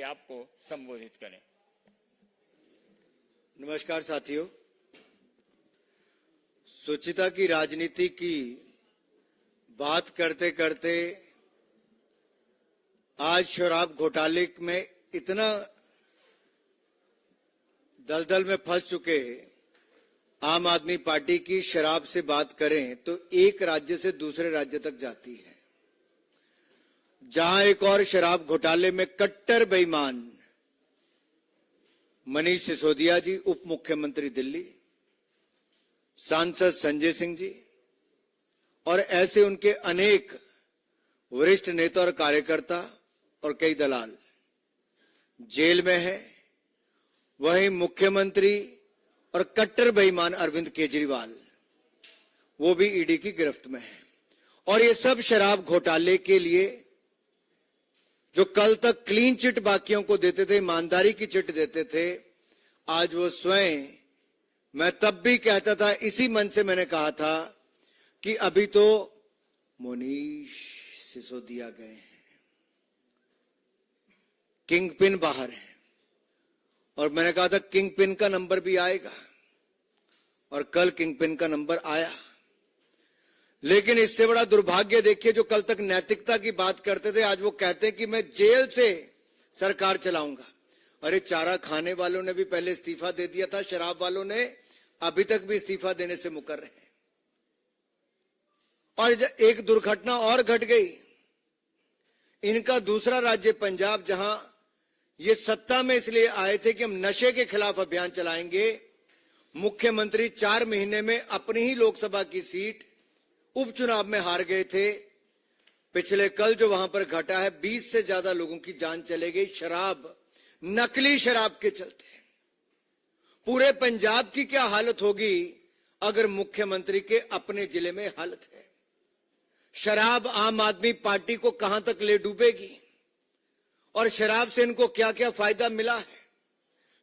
कि आपको संबोधित करें। नमस्कार साथियों, स्वच्छता की राजनीति की बात करते करते आज शराब घोटाले में इतना दलदल में फंस चुके आम आदमी पार्टी की शराब से बात करें तो एक राज्य से दूसरे राज्य तक जाती है। जहां एक और शराब घोटाले में कट्टर बेईमान मनीष सिसोदिया जी, उप मुख्यमंत्री दिल्ली, सांसद संजय सिंह जी और ऐसे उनके अनेक वरिष्ठ नेता और कार्यकर्ता और कई दलाल जेल में है। वहीं मुख्यमंत्री और कट्टर बेईमान अरविंद केजरीवाल, वो भी ईडी की गिरफ्त में है। और ये सब शराब घोटाले के लिए जो कल तक क्लीन चिट बाकियों को देते थे, ईमानदारी की चिट देते थे, आज वो स्वयं, मैं तब भी कहता था, इसी मन से मैंने कहा था कि अभी तो मनीष सिसोदिया गए हैं, किंग पिन बाहर है, और मैंने कहा था किंग पिन का नंबर भी आएगा, और कल किंग पिन का नंबर आया। लेकिन इससे बड़ा दुर्भाग्य देखिए, जो कल तक नैतिकता की बात करते थे, आज वो कहते हैं कि मैं जेल से सरकार चलाऊंगा। अरे चारा खाने वालों ने भी पहले इस्तीफा दे दिया था, शराब वालों ने अभी तक भी इस्तीफा देने से मुकर रहे हैं। और एक दुर्घटना और घट गई, इनका दूसरा राज्य पंजाब, जहां ये सत्ता में इसलिए आए थे कि हम नशे के खिलाफ अभियान चलाएंगे। मुख्यमंत्री 4 महीने में अपनी ही लोकसभा की सीट उपचुनाव में हार गए थे। पिछले कल जो वहां पर घटा है, 20 से ज्यादा लोगों की जान चले गई शराब, नकली शराब के चलते। पूरे पंजाब की क्या हालत होगी अगर मुख्यमंत्री के अपने जिले में हालत है। शराब आम आदमी पार्टी को कहां तक ले डूबेगी और शराब से इनको क्या क्या फायदा मिला है।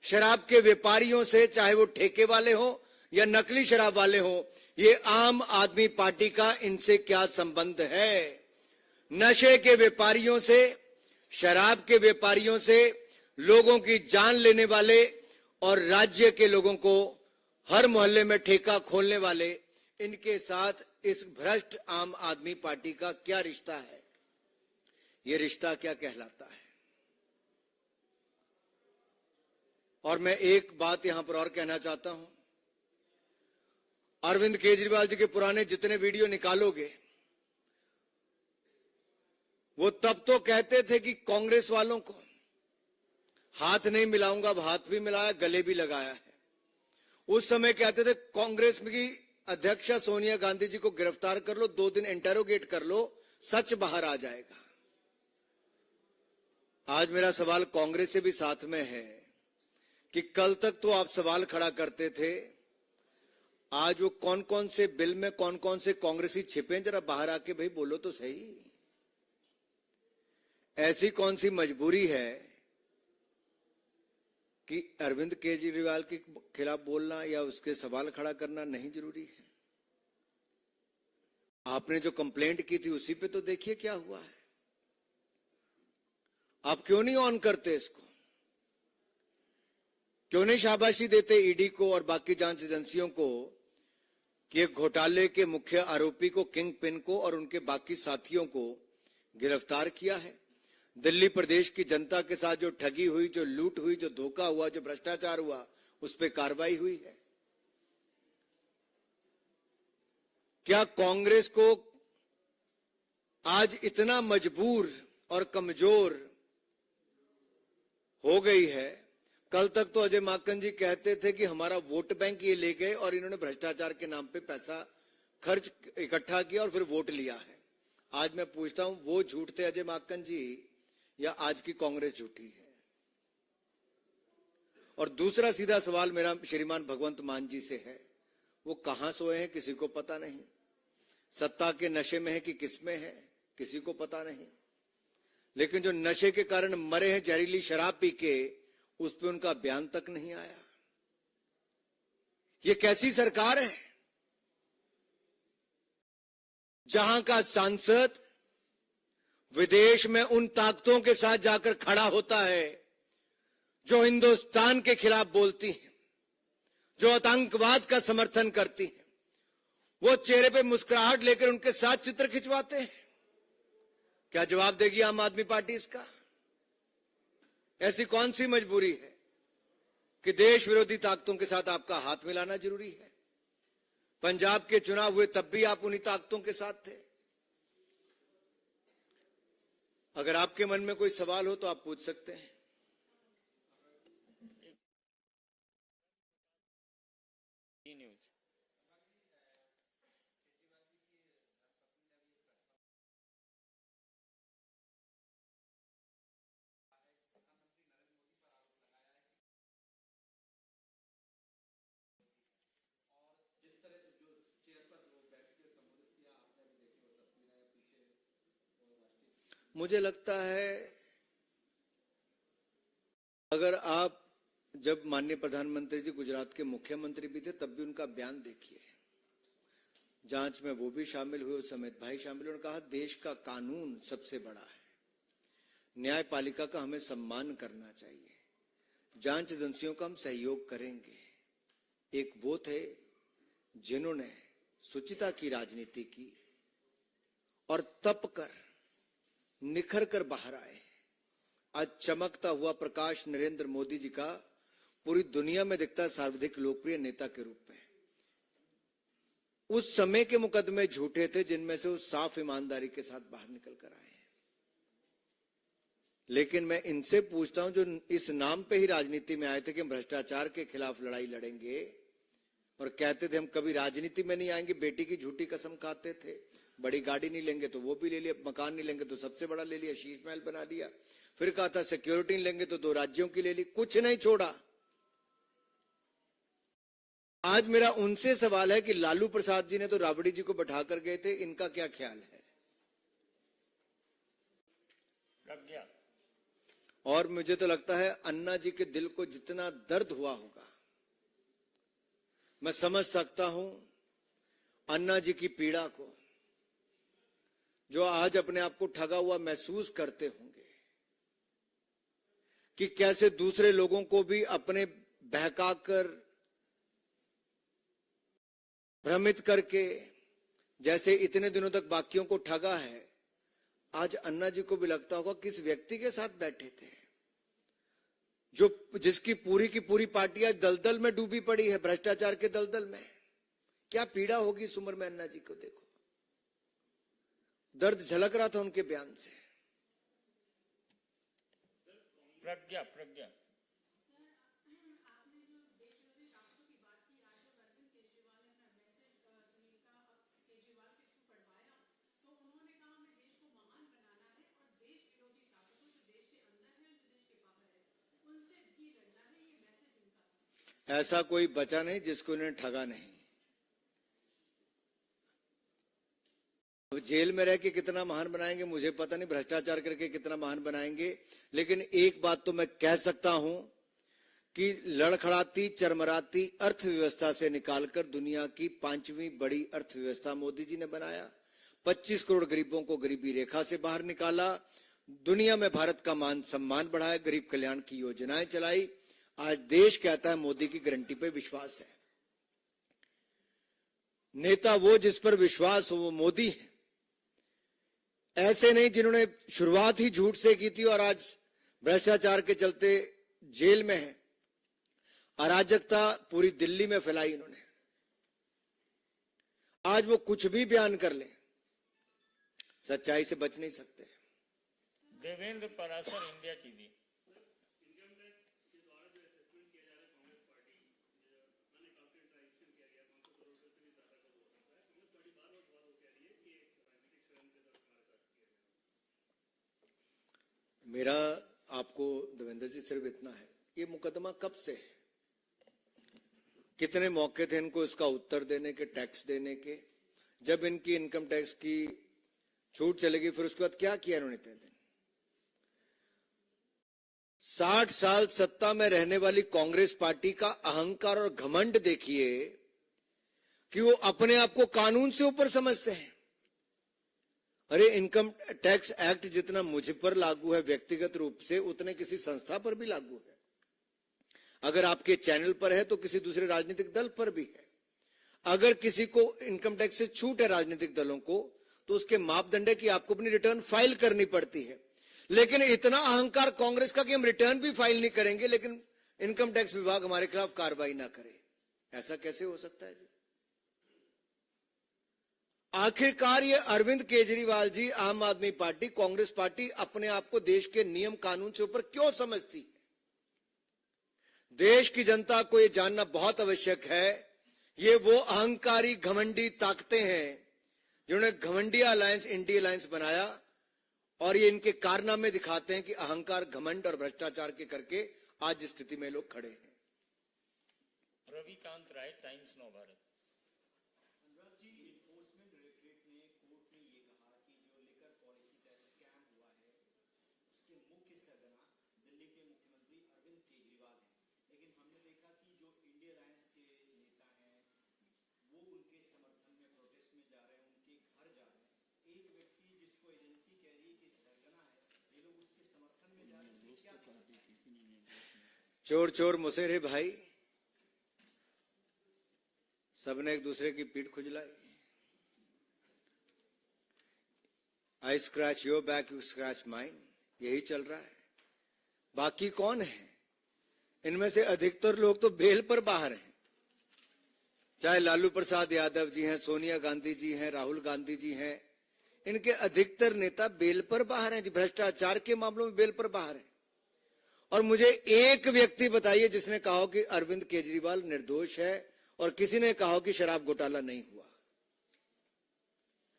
शराब के व्यापारियों से, चाहे वो ठेके वाले हो या नकली शराब वाले हो, ये आम आदमी पार्टी का इनसे क्या संबंध है। नशे के व्यापारियों से, शराब के व्यापारियों से, लोगों की जान लेने वाले और राज्य के लोगों को हर मोहल्ले में ठेका खोलने वाले, इनके साथ इस भ्रष्ट आम आदमी पार्टी का क्या रिश्ता है, ये रिश्ता क्या कहलाता है। और मैं एक बात यहां पर और कहना चाहता हूं, अरविंद केजरीवाल जी के पुराने जितने वीडियो निकालोगे, वो तब तो कहते थे कि कांग्रेस वालों को हाथ नहीं मिलाऊंगा, अब हाथ भी मिलाया, गले भी लगाया है। उस समय कहते थे कांग्रेस की अध्यक्षा सोनिया गांधी जी को गिरफ्तार कर लो, 2 दिन इंटेरोगेट कर लो, सच बाहर आ जाएगा। आज मेरा सवाल कांग्रेस से भी साथ में है कि कल तक तो आप सवाल खड़ा करते थे, आज वो कौन कौन से बिल में कौन कौन से कांग्रेसी छिपे, जरा बाहर आके भाई बोलो तो सही। ऐसी कौन सी मजबूरी है कि अरविंद केजरीवाल के खिलाफ बोलना या उसके सवाल खड़ा करना नहीं जरूरी है। आपने जो कंप्लेंट की थी उसी पे तो देखिए क्या हुआ है। आप क्यों नहीं ऑन करते इसको, क्यों नहीं शाबाशी देते ईडी को और बाकी जांच एजेंसियों को कि एक घोटाले के मुख्य आरोपी को, किंग पिन को और उनके बाकी साथियों को गिरफ्तार किया है। दिल्ली प्रदेश की जनता के साथ जो ठगी हुई, जो लूट हुई, जो धोखा हुआ, जो भ्रष्टाचार हुआ, उस पर कार्रवाई हुई है। क्या कांग्रेस को आज इतना मजबूर और कमजोर हो गई है। कल तक तो अजय माकन जी कहते थे कि हमारा वोट बैंक ये ले गए और इन्होंने भ्रष्टाचार के नाम पे पैसा खर्च इकट्ठा किया और फिर वोट लिया है। आज मैं पूछता हूं, वो झूठ थे अजय माकन जी या आज की कांग्रेस झूठी है? और दूसरा सीधा सवाल मेरा श्रीमान भगवंत मान जी से है, वो कहां सोए हैं किसी को पता नहीं, सत्ता के नशे में है कि किस में है किसी को पता नहीं, लेकिन जो नशे के कारण मरे हैं जहरीली शराब पी के, उस पर उनका बयान तक नहीं आया। ये कैसी सरकार है जहां का सांसद विदेश में उन ताकतों के साथ जाकर खड़ा होता है जो हिंदुस्तान के खिलाफ बोलती हैं, जो आतंकवाद का समर्थन करती हैं, वो चेहरे पे मुस्कुराहट लेकर उनके साथ चित्र खिंचवाते हैं। क्या जवाब देगी आम आदमी पार्टी इसका? ऐसी कौन सी मजबूरी है कि देश विरोधी ताकतों के साथ आपका हाथ मिलाना जरूरी है? पंजाब के चुनाव हुए तब भी आप उन्हीं ताकतों के साथ थे। अगर आपके मन में कोई सवाल हो तो आप पूछ सकते हैं। न्यूज मुझे लगता है अगर आप जब माननीय प्रधानमंत्री जी गुजरात के मुख्यमंत्री भी थे तब भी उनका बयान देखिए, जांच में वो भी शामिल हुए, उस समेत भाई शामिल हुए। उन्होंने कहा देश का कानून सबसे बड़ा है, न्यायपालिका का हमें सम्मान करना चाहिए, जांच एजेंसियों का हम सहयोग करेंगे। एक वो थे जिन्होंने शुचिता की राजनीति की और तप कर निखर कर बाहर आए। आज चमकता हुआ प्रकाश नरेंद्र मोदी जी का पूरी दुनिया में दिखता है सर्वाधिक लोकप्रिय नेता के रूप में। उस समय के मुकदमे झूठे थे जिनमें से वो साफ ईमानदारी के साथ बाहर निकल कर आए। लेकिन मैं इनसे पूछता हूं जो इस नाम पे ही राजनीति में आए थे कि हम भ्रष्टाचार के खिलाफ लड़ाई लड़ेंगे और कहते थे हम कभी राजनीति में नहीं आएंगे, बेटी की झूठी कसम खाते थे, बड़ी गाड़ी नहीं लेंगे तो वो भी ले लिया, मकान नहीं लेंगे तो सबसे बड़ा ले लिया, शीश महल बना दिया, फिर कहा था सिक्योरिटी नहीं लेंगे तो 2 राज्यों की ले ली, कुछ नहीं छोड़ा। आज मेरा उनसे सवाल है कि लालू प्रसाद जी ने तो राबड़ी जी को बैठा कर गए थे, इनका क्या ख्याल है? प्रज्ञा और मुझे तो लगता है अन्ना जी के दिल को जितना दर्द हुआ होगा मैं समझ सकता हूं अन्ना जी की पीड़ा को, जो आज अपने आप को ठगा हुआ महसूस करते होंगे कि कैसे दूसरे लोगों को भी अपने बहकाकर भ्रमित करके जैसे इतने दिनों तक बाकियों को ठगा है। आज अन्ना जी को भी लगता होगा किस व्यक्ति के साथ बैठे थे जो जिसकी पूरी की पूरी पार्टी आज दलदल में डूबी पड़ी है, भ्रष्टाचार के दलदल में। क्या पीड़ा होगी इस उम्र में अन्ना जी को? देखो दर्द झलक रहा था उनके बयान से। प्रज्ञा प्रज्ञा ऐसा कोई बचा नहीं जिसको इन्हें ठगा नहीं। अब जेल में रह के कितना महान बनाएंगे मुझे पता नहीं, भ्रष्टाचार करके कितना महान बनाएंगे, लेकिन एक बात तो मैं कह सकता हूं कि लड़खड़ाती चरमराती अर्थव्यवस्था से निकालकर दुनिया की 5वीं बड़ी अर्थव्यवस्था मोदी जी ने बनाया। 25 करोड़ गरीबों को गरीबी रेखा से बाहर निकाला, दुनिया में भारत का मान सम्मान बढ़ाया, गरीब कल्याण की योजनाएं चलाई। आज देश कहता है मोदी की गारंटी पे विश्वास है। नेता वो जिस पर विश्वास हो वो मोदी है, ऐसे नहीं जिन्होंने शुरुआत ही झूठ से की थी और आज भ्रष्टाचार के चलते जेल में है। अराजकता पूरी दिल्ली में फैलाई इन्होंने। आज वो कुछ भी बयान कर ले, सच्चाई से बच नहीं सकते। Devendra Parashar, India TV. मेरा आपको देवेंद्र जी सिर्फ इतना है, ये मुकदमा कब से है? कितने मौके थे इनको इसका उत्तर देने के, टैक्स देने के? जब इनकी इनकम टैक्स की छूट चलेगी फिर उसके बाद क्या किया इन्होंने इतने दिन? 60 साल सत्ता में रहने वाली कांग्रेस पार्टी का अहंकार और घमंड देखिए कि वो अपने आप को कानून से ऊपर समझते हैं। अरे इनकम टैक्स एक्ट जितना मुझ पर लागू है व्यक्तिगत रूप से, उतने किसी संस्था पर भी लागू है। अगर आपके चैनल पर है तो किसी दूसरे राजनीतिक दल पर भी है। अगर किसी को इनकम टैक्स से छूट है राजनीतिक दलों को, तो उसके मापदंड है कि आपको अपनी रिटर्न फाइल करनी पड़ती है। लेकिन इतना अहंकार कांग्रेस का कि हम रिटर्न भी फाइल नहीं करेंगे लेकिन इनकम टैक्स विभाग हमारे खिलाफ कार्रवाई ना करे, ऐसा कैसे हो सकता है जी? आखिरकार ये अरविंद केजरीवाल जी, आम आदमी पार्टी, कांग्रेस पार्टी अपने आप को देश के नियम कानून से ऊपर क्यों समझती है? देश की जनता को यह जानना बहुत आवश्यक है। ये वो अहंकारी घमंडी ताकतें हैं जिन्होंने घमंडिया अलायंस, इंडिया अलायंस बनाया, और ये इनके कारनामे दिखाते हैं कि अहंकार, घमंड और भ्रष्टाचार के करके आज इस स्थिति में लोग खड़े हैं। रविकांत राय, टाइम्स नव भारत। चोर चोर मुसेरे भाई, सबने एक दूसरे की पीठ खुजलाई। I scratch your back, you scratch mine, यही चल रहा है। बाकी कौन है? इनमें से अधिकतर लोग तो बेल पर बाहर हैं। चाहे लालू प्रसाद यादव जी हैं, सोनिया गांधी जी हैं, राहुल गांधी जी हैं, इनके अधिकतर नेता बेल पर बाहर हैं जी। भ्रष्टाचार के मामलों में बेल पर बाहर हैं। और मुझे एक व्यक्ति बताइए जिसने कहा हो कि अरविंद केजरीवाल निर्दोष है, और किसी ने कहा हो कि शराब घोटाला नहीं हुआ।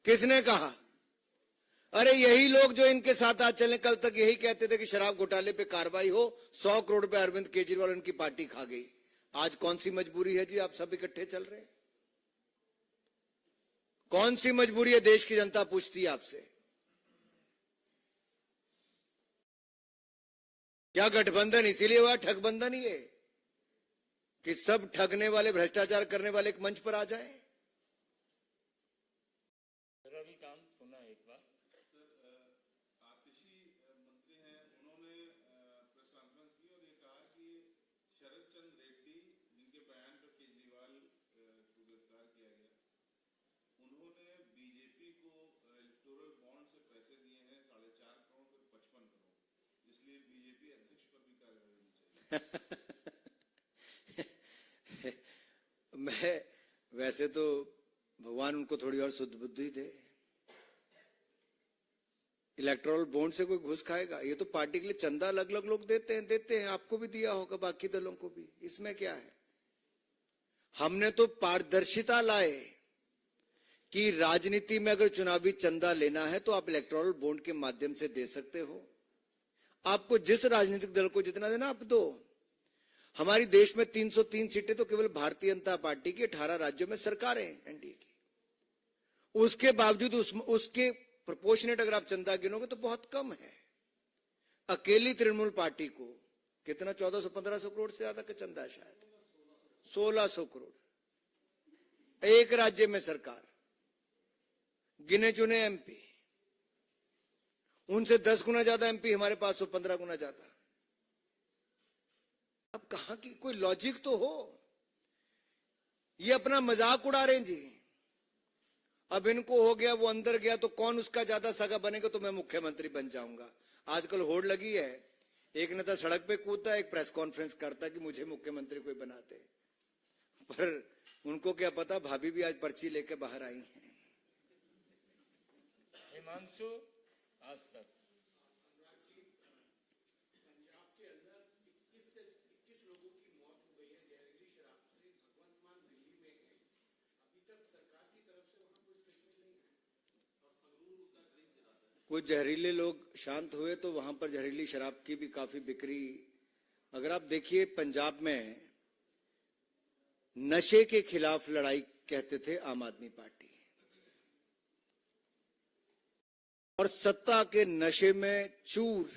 किसने कहा? अरे यही लोग जो इनके साथ आज चले, कल तक यही कहते थे कि शराब घोटाले पे कार्रवाई हो, 100 करोड़ रुपए अरविंद केजरीवाल उनकी पार्टी खा गई। आज कौन सी मजबूरी है जी, आप सब इकट्ठे चल रहे हैं? कौन सी मजबूरी है? देश की जनता पूछती है आपसे। क्या गठबंधन इसीलिए हुआ, ठगबंधन ही है कि सब ठगने वाले, भ्रष्टाचार करने वाले एक मंच पर आ जाएं? रविकांत पुनः एक बार। आतिशी मंत्री हैं, उन्होंने प्रेस कॉन्फ्रेंस की और ये कहा कि शरद चंद्र रेड्डी, जिनके बयान पर केजरीवाल को गिरफ्तार किया गया, उन्होंने बीजेपी को इलेक्टोरल बॉन्ड से पैसे दिए हैं 4.5 करोड़, फिर 55 करोड़, इसलिए बीजेपी अध्यक्ष पर भी कार्रवाई होनी चाहिए। मैं वैसे तो भगवान उनको थोड़ी और शुद्ध बुद्धि दे। इलेक्टोरल बॉन्ड से कोई घुस खाएगा? ये तो पार्टी के लिए चंदा अलग अलग लोग देते हैं। आपको भी दिया होगा, बाकी दलों को भी। इसमें क्या है? हमने तो पारदर्शिता लाए कि राजनीति में अगर चुनावी चंदा लेना है तो आप इलेक्टोरल बॉन्ड के माध्यम से दे सकते हो। आपको जिस राजनीतिक दल को जितना देना आप दो। हमारी देश में 303 सीटें तो केवल भारतीय जनता पार्टी की, 18 राज्यों में सरकारें एनडीए की। उसके बावजूद उसके प्रोपोर्शनेट अगर आप चंदा गिनोगे तो बहुत कम है। अकेली तृणमूल पार्टी को कितना, 1400-1500 करोड़ से ज्यादा का चंदा है, शायद 1600 करोड़। एक राज्य में सरकार, गिने चुने एमपी, उनसे 10 गुना ज्यादा एमपी हमारे पास हो, 15 गुना ज्यादा। अब कहां की कोई लॉजिक तो हो? ये अपना मजाक उड़ा रहे हैं जी। अब इनको हो गया, वो अंदर गया तो कौन उसका ज्यादा सगा बनेगा तो मैं मुख्यमंत्री बन जाऊंगा। आजकल होड़ लगी है, एक नेता सड़क पे कूदता है, एक प्रेस कॉन्फ्रेंस करता है कि मुझे मुख्यमंत्री कोई बनाते। पर उनको क्या पता, भाभी भी आज पर्ची लेके बाहर आई हैं। हिमांशु, आज तक। कुछ जहरीले लोग शांत हुए तो वहां पर जहरीली शराब की भी काफी बिक्री। अगर आप देखिए, पंजाब में नशे के खिलाफ लड़ाई कहते थे आम आदमी पार्टी, और सत्ता के नशे में चूर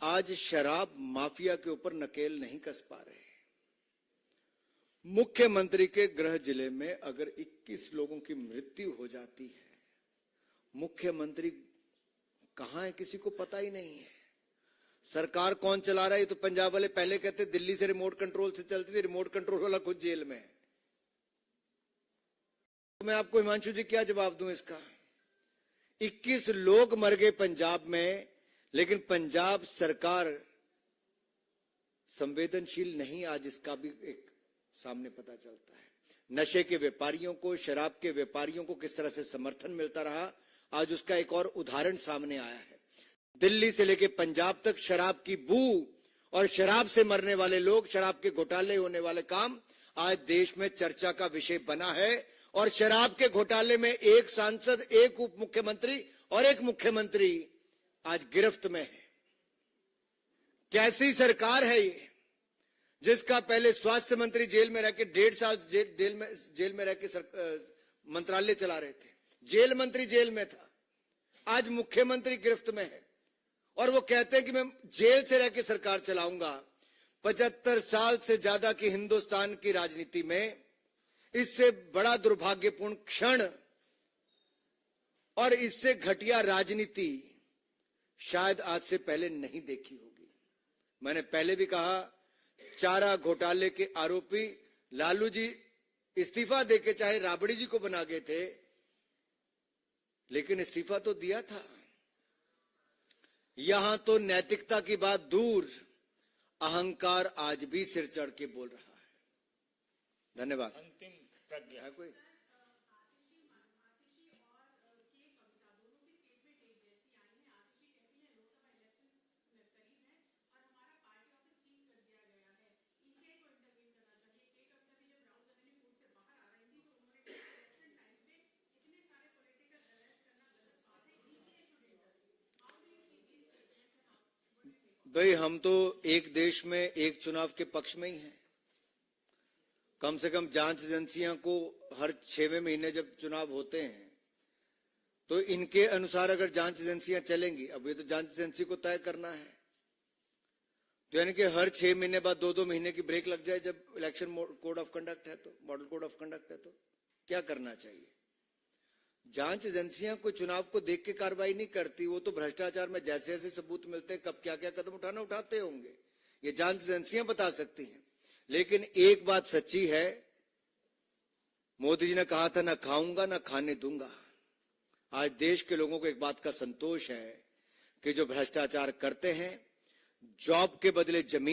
आज शराब माफिया के ऊपर नकेल नहीं कस पा रहे। मुख्यमंत्री के गृह जिले में अगर 21 लोगों की मृत्यु हो जाती है, मुख्यमंत्री कहां है किसी को पता ही नहीं है। सरकार कौन चला रहा है? ये तो पंजाब वाले पहले कहते दिल्ली से रिमोट कंट्रोल से चलती थी, रिमोट कंट्रोल वाला खुद जेल में है। तो मैं आपको हिमांशु जी क्या जवाब दूं इसका? 21 लोग मर गए पंजाब में, लेकिन पंजाब सरकार संवेदनशील नहीं, आज इसका भी एक सामने पता चलता है। नशे के व्यापारियों को, शराब के व्यापारियों को किस तरह से समर्थन मिलता रहा, आज उसका एक और उदाहरण सामने आया है। दिल्ली से लेकर पंजाब तक शराब की बू और शराब से मरने वाले लोग, शराब के घोटाले होने वाले काम आज देश में चर्चा का विषय बना है। और शराब के घोटाले में एक सांसद, एक उप मुख्यमंत्री और एक मुख्यमंत्री आज गिरफ्त में है। कैसी सरकार है ये, जिसका पहले स्वास्थ्य मंत्री जेल में रह के 1.5 साल जेल में रह के मंत्रालय चला रहे थे, जेल मंत्री जेल में था, आज मुख्यमंत्री गिरफ्त में है और वो कहते हैं कि मैं जेल से रह के सरकार चलाऊंगा। 75 साल से ज्यादा की हिंदुस्तान की राजनीति में इससे बड़ा दुर्भाग्यपूर्ण क्षण और इससे घटिया राजनीति शायद आज से पहले नहीं देखी होगी। मैंने पहले भी कहा, चारा घोटाले के आरोपी लालू जी इस्तीफा देके चाहे राबड़ी जी को बना गए थे, लेकिन इस्तीफा तो दिया था। यहां तो नैतिकता की बात दूर, अहंकार आज भी सिर चढ़ के बोल रहा है। धन्यवाद। अंतिम प्रज्ञा है कोई? भाई, हम तो एक देश में एक चुनाव के पक्ष में ही हैं। कम से कम जांच एजेंसियां को हर 6वें महीने जब चुनाव होते हैं तो इनके अनुसार अगर जांच एजेंसियां चलेंगी, अब ये तो जांच एजेंसी को तय करना है, तो यानी कि हर 6 महीने बाद 2-2 महीने की ब्रेक लग जाए जब इलेक्शन कोड ऑफ कंडक्ट है, तो मॉडल कोड ऑफ कंडक्ट है, तो क्या करना चाहिए? जांच एजेंसियां कोई चुनाव को देख के कार्रवाई नहीं करती, वो तो भ्रष्टाचार में जैसे जैसे सबूत मिलते हैं कब क्या क्या कदम उठाते होंगे, ये जांच एजेंसियां बता सकती हैं। लेकिन एक बात सच्ची है, मोदी जी ने कहा था ना खाऊंगा ना खाने दूंगा। आज देश के लोगों को एक बात का संतोष है कि जो भ्रष्टाचार करते हैं, जॉब के बदले जमीन